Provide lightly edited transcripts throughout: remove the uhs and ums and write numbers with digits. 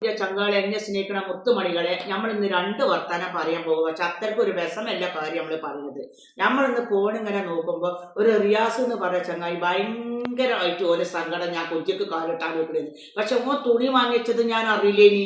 ചങ്കാളെ എന്നെ സ്നേഹിക്കണ മുത്തുമണികളെ നമ്മളിന്ന് രണ്ട് വർത്താനം പറയാൻ പോകുക. പക്ഷെ അത്രയ്ക്ക് ഒരു വിഷമല്ല കാര്യം നമ്മൾ പറയുന്നത്. നമ്മളിന്ന് ഫോണിങ്ങനെ നോക്കുമ്പോൾ ഒരു റിയാസ് എന്ന് പറയുന്ന ചങ്ങായി ഭയങ്കരമായിട്ട് ഓരോ സങ്കടം ഞാൻ കുഞ്ഞിക്ക് കാലിട്ടാൻ വെക്കുന്നത്. പക്ഷെ ഓ തുണി വാങ്ങിച്ചത് ഞാൻ അറിയില്ലേനി.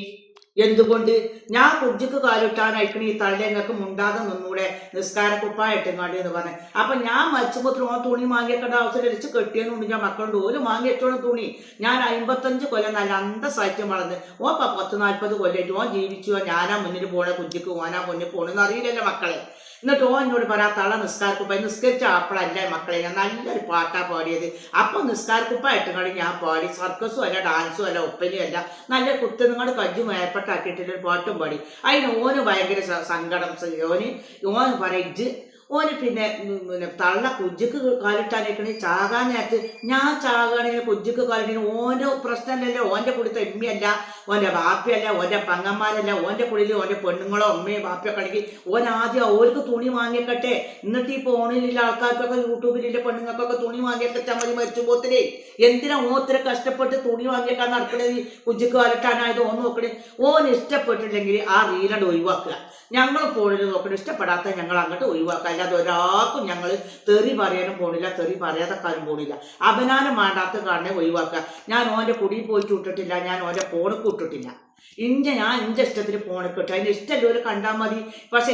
എന്തുകൊണ്ട് ഞാൻ കുഞ്ഞിക്ക് കാലിട്ടാനയക്കണ ഈ തള്ളേങ്ങൾക്ക് മുണ്ടാതെ നിന്നൂടെ നിസ്കാരക്കുപ്പായിട്ടെങ്ങാണ്ട് എന്ന് പറഞ്ഞു. അപ്പൊ ഞാൻ മത്സ്യപത്രം ഓ തുണി വാങ്ങിയേക്കേണ്ട അവസരം അടിച്ച് കെട്ടിയെന്നുണ്ട്. ഞാൻ മക്കളുണ്ട് ഓല് വാങ്ങിയച്ചോളും തുണി. ഞാൻ 55 കൊല്ലം നല്ല അന്തസ്സായിട്ട് വളർന്ന് ഓ 10-40 കൊല്ലായിട്ട് ഓൻ ജീവിച്ചു. ഞാനാ മുന്നിൽ പോണേ കുഞ്ഞിക്ക് ഓനാ മുന്നിൽ പോണെന്ന് അറിയില്ലല്ലോ മക്കളെ. എന്നിട്ട് ഓ എന്നോട് പറയാ തള്ള നിസ്കാരക്കുപ്പായി നിസ്കരിച്ച അപ്പോഴല്ല മക്കളെ ഞാൻ നല്ലൊരു പാട്ടാ പാടിയത്. അപ്പൊ നിസ്കാരക്കുപ്പായിട്ട് കണ്ട് ഞാൻ പാടി. സർക്കസും അല്ല ഡാൻസും അല്ല ഒപ്പനയും അല്ല നല്ല കുത്തുനിങ്ങോട് കജ്ജു മേപ്പെട്ടാക്കിയിട്ടൊരു പാട്ടും പാടി. അതിന് ഓന് ഭയങ്കര സങ്കടം. ഓന് പറയിച്ച് ഓന് പിന്നെ തള്ള കുജ്ജിക്ക് കാലിട്ടാനേക്കണേ ചാകാൻ നേരത്ത് ഞാൻ ചാകാണെങ്കിൽ കുജ്ജിക്ക് കാലിട്ട് ഓൻ്റെ പ്രശ്നമല്ലല്ലോ. ഓൻ്റെ കുടിത്ത എമ്മയല്ല, ഓൻ്റെ ബാപ്പയല്ല, ഓൻ്റെ പങ്ങന്മാരല്ല, ഓൻ്റെ കുടിയിൽ ഓൻ്റെ പെണ്ണുങ്ങളോ അമ്മയോ ബാപ്പയൊക്കെ ആണെങ്കിൽ ഓൻ ആദ്യം ഓർക്ക് തുണി വാങ്ങിക്കട്ടെ. എന്നിട്ട് ഈ ഫോണിലുള്ള ആൾക്കാർക്കൊക്കെ യൂട്യൂബിലുള്ള പെണ്ണുങ്ങൾക്കൊക്കെ തുണി വാങ്ങിയൊക്കെ മതി മരിച്ചു പോത്തില്ലേ. എന്തിനാ ഓത്തിരെ കഷ്ടപ്പെട്ട് തുണി വാങ്ങിയേക്കാൻ നടക്കണത്? കുജ്ജിക്ക് കാലിട്ടാനായത് ഓൻ നോക്കണേ. ഓൻ ഇഷ്ടപ്പെട്ടില്ലെങ്കിൽ ആ റീലണ്ട് ഒഴിവാക്കുക. ഞങ്ങൾ ഫോണിൽ നോക്കണേ. ഇഷ്ടപ്പെടാത്ത ഞങ്ങൾ അങ്ങോട്ട് ഒഴിവാക്കുക. അല്ലാതെ ഒരാൾക്കും ഞങ്ങൾ തെറി പറയാനും പോണില്ല, തെറി പറയാതെക്കാനും പോണില്ല. അപമാനം വേണ്ടാത്ത കാണെ ഒഴിവാക്കുക. ഞാൻ ഓൻ്റെ കുടിയിൽ പോയിട്ട് വിട്ടിട്ടില്ല, ഞാൻ ഓൻ്റെ ഫോണിൽ ഇട്ടിട്ടില്ല. ഞാൻ ഇഞ്ച ഇഷ്ടത്തിന് ഫോണിൽ കിട്ടും. അതിന് ഇഷ്ടമല്ലോ കണ്ടാൽ മതി. പക്ഷെ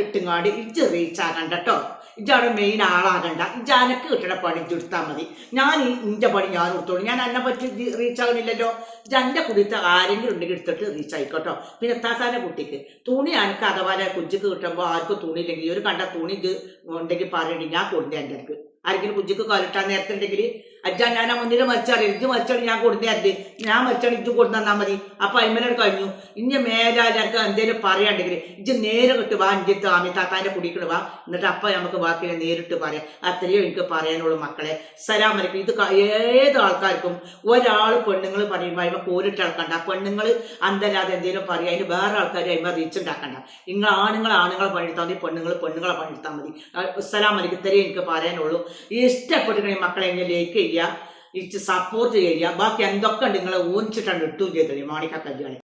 ഇട്ടുങ്ങാണ്ട് ഇജ്ജ് റീച്ച് ആകണ്ട കേട്ടോ. ഇജ്ജാണ് മെയിൻ ആളാകണ്ട. ഇജ്ജ് അനക്ക് കിട്ടണ പണി ഇജ്ജെടുത്താൽ മതി. ഞാൻ ഇഞ്ച പണി ഞാൻ എടുത്തോളൂ. ഞാൻ എന്നെ പറ്റി റീച്ച് ആകുന്നില്ലല്ലോ. ഇജ്ജ് എൻ്റെ കുടിത്ത ആരെങ്കിലും ഉണ്ടെങ്കിൽ എടുത്തിട്ട് റീച്ച് ആയിക്കോട്ടോ. പിന്നെ താത്താൻ്റെ കുട്ടിക്ക് തുണി അനക്ക് അഥവാ കുജ്ജിക്ക് കിട്ടുമ്പോൾ ആർക്കും തുണി ഇല്ലെങ്കിൽ ഒരു കണ്ട തുണി ഇത് ഉണ്ടെങ്കിൽ പറയണ്ടി ഞാൻ കൊടുത്തേ. എൻ്റെ അടുക്ക് ആരെങ്കിലും കുജ്ജിക്ക് കാലിട്ടാൻ നേരത്തുണ്ടെങ്കിൽ അജ്ജാ ഞാൻ ആ മുന്നിൽ മരിച്ചാറി ഇജ്ജ് മരിച്ചാണ് ഞാൻ കൊടുത്തേ. ഞാൻ മരിച്ചാണ് ഇജ്ജ് കൊടുത്തു തന്നാൽ മതി. അപ്പൊ അയിമലോട് കഴിഞ്ഞു. ഇനി മേലാർക്ക് എന്തെങ്കിലും പറയാണ്ടെങ്കിൽ ഇജ്ജ് നേരെ കിട്ട് വാ. ഇഞ്ചത്ത് ആമിത്താത്താൻ്റെ കുടിക്കണ് വാ. എന്നിട്ട് അപ്പൊ നമുക്ക് ബാക്കി നേരിട്ട് പറയാം. അത്രയോ എനിക്ക് പറയാനുള്ളൂ മക്കളെ. സലാം അലൈക്കും. ഇത് ഏത് ആൾക്കാർക്കും ഒരാൾ പെണ്ണുങ്ങൾ പറയുമ്പോൾ അയിമ കോരിട്ട് ഇളക്കണ്ട. പെണ്ണുങ്ങൾ അന്തല്ലാതെ എന്തെങ്കിലും പറയുക അതിന് വേറെ ആൾക്കാർ അയിമ റീച്ചുണ്ടാക്കണ്ട. നിങ്ങൾ ആണുങ്ങളെ പണിയെടുത്താൽ മതി, പെണ്ണുങ്ങളെ പണിയെടുത്താൽ മതി. സലാം അലൈക്കും. ഇത്രയും എനിക്ക് പറയാനുള്ളൂ. ഇഷ്ടപ്പെട്ടിട്ടുണ്ടെങ്കിൽ മക്കളെ എന്നെ ലേക്ക് ചെയ്യുക, ഇച്ച് സപ്പോർട്ട് ചെയ്യുക. ബാക്കി എന്തൊക്കെ നിങ്ങൾ ഊന്നിച്ചിട്ടാണ് ഇട്ടും ചെയ്തത് മാണിക്ക കല്യാണം.